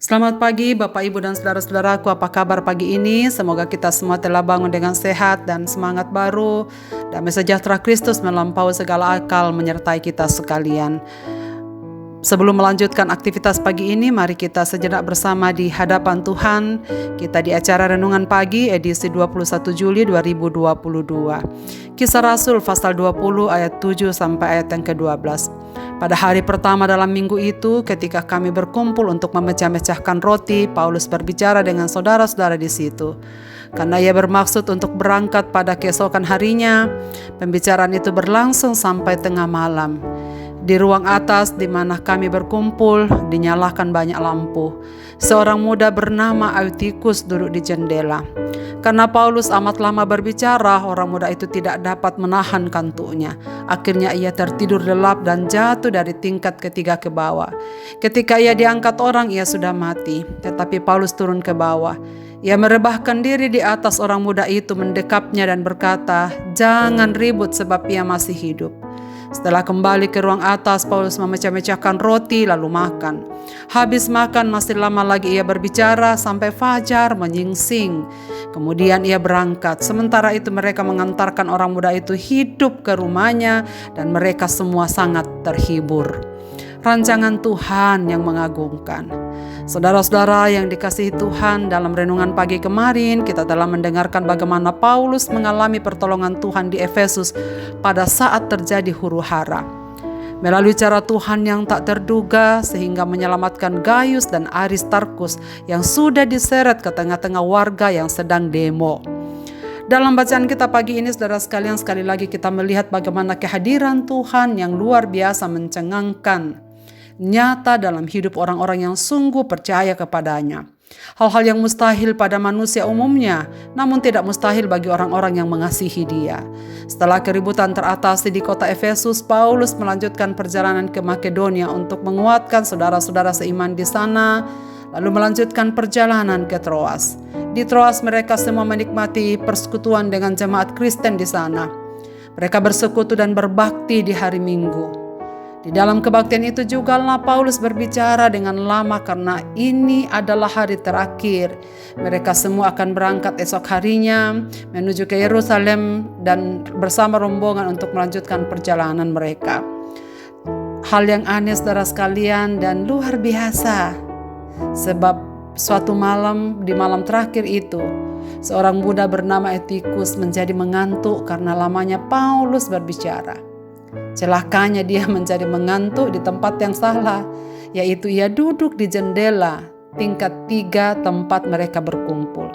Selamat pagi Bapak Ibu dan Saudara-saudaraku, apa kabar pagi ini? Semoga kita semua telah bangun dengan sehat dan semangat baru. Damai sejahtera Kristus melampaui segala akal menyertai kita sekalian. Sebelum melanjutkan aktivitas pagi ini, mari kita sejenak bersama di hadapan Tuhan. Kita di acara Renungan Pagi edisi 21 Juli 2022. Kisah Rasul pasal 20 ayat 7 sampai ayat yang ke-12. Pada hari pertama dalam minggu itu, ketika kami berkumpul untuk memecah-mecahkan roti, Paulus berbicara dengan saudara-saudara di situ. Karena ia bermaksud untuk berangkat pada keesokan harinya, pembicaraan itu berlangsung sampai tengah malam. Di ruang atas di mana kami berkumpul, dinyalakan banyak lampu. Seorang muda bernama Eutikus duduk di jendela. Karena Paulus amat lama berbicara, orang muda itu tidak dapat menahan kantuknya. Akhirnya ia tertidur lelap dan jatuh dari tingkat ketiga ke bawah. Ketika ia diangkat orang, ia sudah mati. Tetapi Paulus turun ke bawah. Ia merebahkan diri di atas orang muda itu, mendekapnya dan berkata, "Jangan ribut sebab ia masih hidup." Setelah kembali ke ruang atas, Paulus memecah-mecahkan roti lalu makan. Habis makan masih lama lagi ia berbicara sampai fajar menyingsing. Kemudian ia berangkat. Sementara itu mereka mengantarkan orang muda itu hidup ke rumahnya dan mereka semua sangat terhibur. Rancangan Tuhan yang mengagumkan. Saudara-saudara yang dikasihi Tuhan, dalam renungan pagi kemarin kita telah mendengarkan bagaimana Paulus mengalami pertolongan Tuhan di Efesus pada saat terjadi huru-hara. Melalui cara Tuhan yang tak terduga sehingga menyelamatkan Gaius dan Aristarkus yang sudah diseret ke tengah-tengah warga yang sedang demo. Dalam bacaan kita pagi ini, saudara sekalian, sekali lagi kita melihat bagaimana kehadiran Tuhan yang luar biasa mencengangkan, nyata dalam hidup orang-orang yang sungguh percaya kepadanya. Hal-hal yang mustahil pada manusia umumnya, namun tidak mustahil bagi orang-orang yang mengasihi Dia. Setelah keributan teratasi di kota Efesus, Paulus melanjutkan perjalanan ke Makedonia untuk menguatkan saudara-saudara seiman di sana, lalu melanjutkan perjalanan ke Troas. Di Troas mereka semua menikmati persekutuan dengan jemaat Kristen di sana. Mereka bersekutu dan berbakti di hari Minggu. Di dalam kebaktian itu jugalah Paulus berbicara dengan lama karena ini adalah hari terakhir. Mereka semua akan berangkat esok harinya menuju ke Yerusalem dan bersama rombongan untuk melanjutkan perjalanan mereka. Hal yang aneh saudara sekalian dan luar biasa. Sebab suatu malam, di malam terakhir itu, seorang muda bernama Eutikus menjadi mengantuk karena lamanya Paulus berbicara. Celakanya dia menjadi mengantuk di tempat yang salah, yaitu ia duduk di jendela tingkat 3 tempat mereka berkumpul.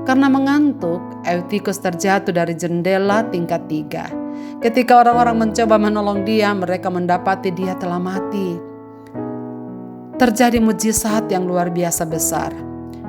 Karena mengantuk, Eutikus terjatuh dari jendela tingkat 3. Ketika orang-orang mencoba menolong dia, mereka mendapati dia telah mati. Terjadi mujizat yang luar biasa besar.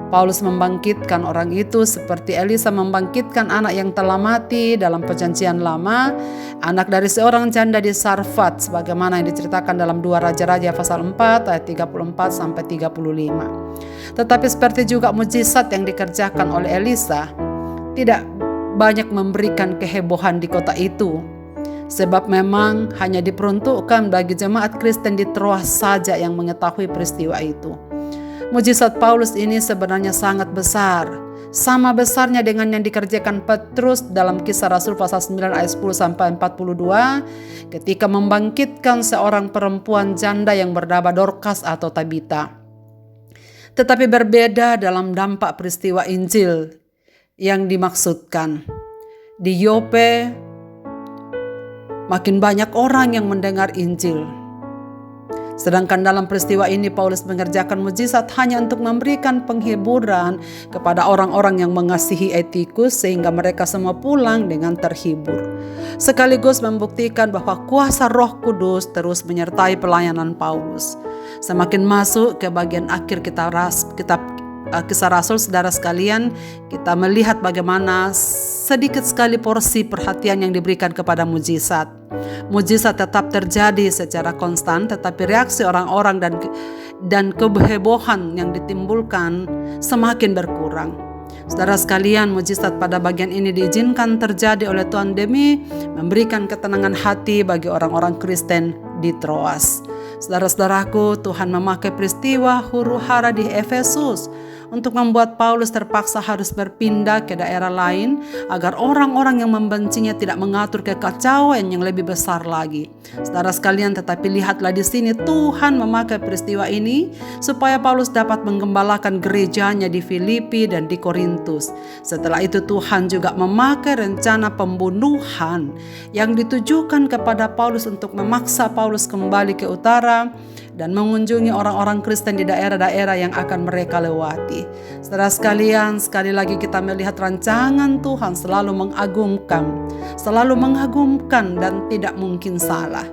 Paulus membangkitkan orang itu seperti Elisa membangkitkan anak yang telah mati dalam perjanjian lama, anak dari seorang janda di Sarfat, sebagaimana yang diceritakan dalam 2 Raja-Raja pasal 4 ayat 34 sampai 35. Tetapi seperti juga mujizat yang dikerjakan oleh Elisa, tidak banyak memberikan kehebohan di kota itu. Sebab memang hanya diperuntukkan bagi jemaat Kristen di Troas saja yang mengetahui peristiwa itu. Mujizat Paulus ini sebenarnya sangat besar. Sama besarnya dengan yang dikerjakan Petrus dalam Kisah Rasul pasal 9 ayat 10 sampai 42 ketika membangkitkan seorang perempuan janda yang bernama Dorcas atau Tabita. Tetapi berbeda dalam dampak peristiwa Injil yang dimaksudkan. Di Yope makin banyak orang yang mendengar Injil. Sedangkan dalam peristiwa ini Paulus mengerjakan mujizat hanya untuk memberikan penghiburan kepada orang-orang yang mengasihi Eutikus sehingga mereka semua pulang dengan terhibur. Sekaligus membuktikan bahwa kuasa Roh Kudus terus menyertai pelayanan Paulus. Semakin masuk ke bagian akhir kitab Kisah Rasul, saudara sekalian, kita melihat bagaimana sedikit sekali porsi perhatian yang diberikan kepada mujizat. Mujizat tetap terjadi secara konstan, tetapi reaksi orang-orang dan kehebohan yang ditimbulkan semakin berkurang. Saudara sekalian, mujizat pada bagian ini diizinkan terjadi oleh Tuhan demi memberikan ketenangan hati bagi orang-orang Kristen di Troas. Saudara-saudaraku, Tuhan memakai peristiwa huru-hara di Efesus untuk membuat Paulus terpaksa harus berpindah ke daerah lain agar orang-orang yang membencinya tidak mengatur kekacauan yang lebih besar lagi. Saudara sekalian, tetapi lihatlah di sini Tuhan memakai peristiwa ini supaya Paulus dapat menggembalakan gerejanya di Filipi dan di Korintus. Setelah itu Tuhan juga memakai rencana pembunuhan yang ditujukan kepada Paulus untuk memaksa Paulus kembali ke utara dan mengunjungi orang-orang Kristen di daerah-daerah yang akan mereka lewati. Saudara sekalian, sekali lagi kita melihat rancangan Tuhan selalu mengagumkan dan tidak mungkin salah.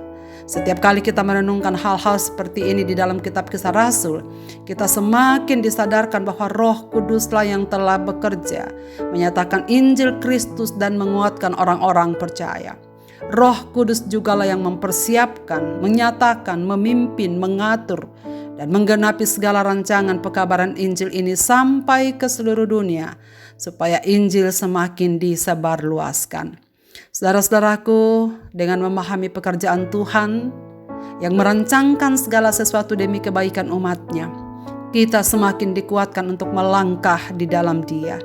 Setiap kali kita merenungkan hal-hal seperti ini di dalam kitab Kisah Rasul, kita semakin disadarkan bahwa Roh Kuduslah yang telah bekerja, menyatakan Injil Kristus dan menguatkan orang-orang percaya. Roh Kudus jugalah yang mempersiapkan, menyatakan, memimpin, mengatur, dan menggenapi segala rancangan pekabaran Injil ini sampai ke seluruh dunia, supaya Injil semakin disebarluaskan. Saudara-saudaraku, dengan memahami pekerjaan Tuhan yang merancangkan segala sesuatu demi kebaikan umatnya, kita semakin dikuatkan untuk melangkah di dalam Dia.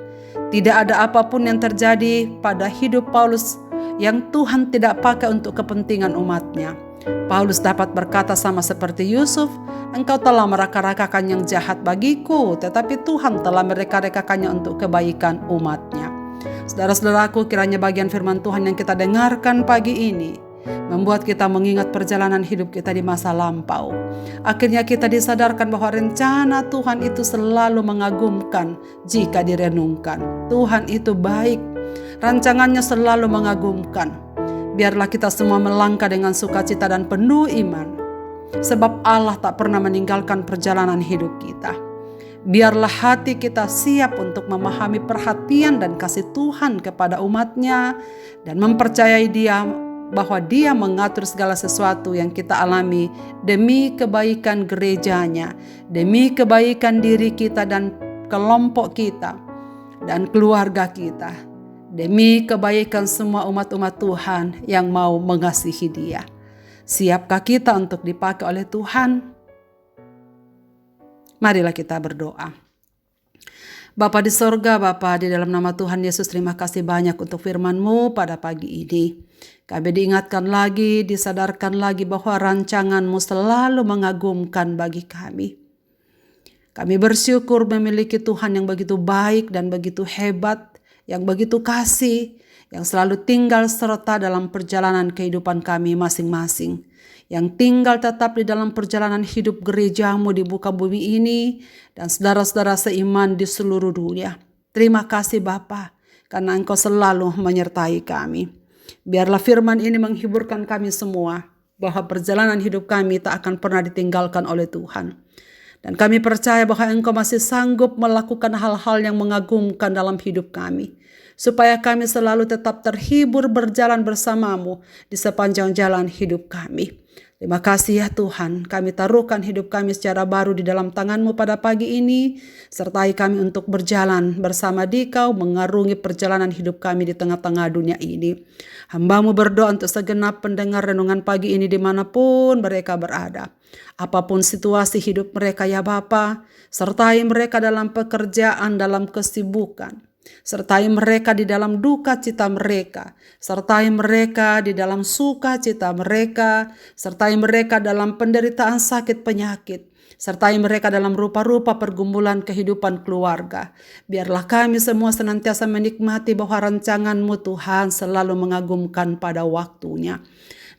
Tidak ada apapun yang terjadi pada hidup Paulus yang Tuhan tidak pakai untuk kepentingan umatnya. Paulus dapat berkata sama seperti Yusuf, "Engkau telah mereka-rekakan yang jahat bagiku, tetapi Tuhan telah mereka-rekakannya untuk kebaikan umatnya." Saudara-saudaraku, kiranya bagian firman Tuhan yang kita dengarkan pagi ini membuat kita mengingat perjalanan hidup kita di masa lampau. Akhirnya kita disadarkan bahwa rencana Tuhan itu selalu mengagumkan jika direnungkan. Tuhan itu baik. Rancangannya selalu mengagumkan. Biarlah kita semua melangkah dengan sukacita dan penuh iman, sebab Allah tak pernah meninggalkan perjalanan hidup kita. Biarlah hati kita siap untuk memahami perhatian dan kasih Tuhan kepada umatnya dan mempercayai Dia bahwa Dia mengatur segala sesuatu yang kita alami demi kebaikan gerejanya, demi kebaikan diri kita dan kelompok kita dan keluarga kita, demi kebaikan semua umat-umat Tuhan yang mau mengasihi Dia. Siapkah kita untuk dipakai oleh Tuhan? Marilah kita berdoa. Bapa di sorga, Bapa di dalam nama Tuhan Yesus, terima kasih banyak untuk firman-Mu pada pagi ini. Kami diingatkan lagi, disadarkan lagi bahwa rancangan-Mu selalu mengagumkan bagi kami. Kami bersyukur memiliki Tuhan yang begitu baik dan begitu hebat, yang begitu kasih, yang selalu tinggal serta dalam perjalanan kehidupan kami masing-masing, yang tinggal tetap di dalam perjalanan hidup gereja-Mu di muka bumi ini, dan saudara-saudara seiman di seluruh dunia. Terima kasih Bapa, karena Engkau selalu menyertai kami. Biarlah firman ini menghiburkan kami semua, bahwa perjalanan hidup kami tak akan pernah ditinggalkan oleh Tuhan. Dan kami percaya bahwa Engkau masih sanggup melakukan hal-hal yang mengagumkan dalam hidup kami, supaya kami selalu tetap terhibur berjalan bersama-Mu di sepanjang jalan hidup kami. Terima kasih ya Tuhan, kami taruhkan hidup kami secara baru di dalam tangan-Mu pada pagi ini. Sertai kami untuk berjalan bersama Dikau, mengarungi perjalanan hidup kami di tengah-tengah dunia ini. Hamba-Mu berdoa untuk segenap pendengar renungan pagi ini dimanapun mereka berada. Apapun situasi hidup mereka ya Bapa, sertai mereka dalam pekerjaan, dalam kesibukan. Sertai mereka di dalam duka cita mereka, sertai mereka di dalam sukacita mereka, sertai mereka dalam penderitaan sakit penyakit, sertai mereka dalam rupa-rupa pergumulan kehidupan keluarga. Biarlah kami semua senantiasa menikmati bahwa rancangan-Mu Tuhan selalu mengagumkan pada waktunya.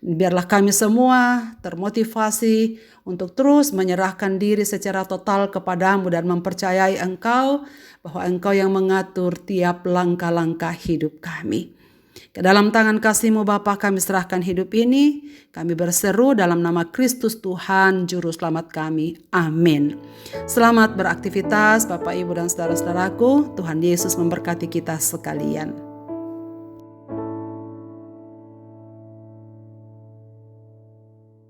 Biarlah kami semua termotivasi untuk terus menyerahkan diri secara total kepada-Mu dan mempercayai Engkau, bahwa Engkau yang mengatur tiap langkah-langkah hidup kami. Ke dalam tangan kasih-Mu Bapa kami serahkan hidup ini. Kami berseru dalam nama Kristus Tuhan Juru Selamat kami. Amin. Selamat beraktivitas Bapak, Ibu, dan saudara-saudaraku. Tuhan Yesus memberkati kita sekalian.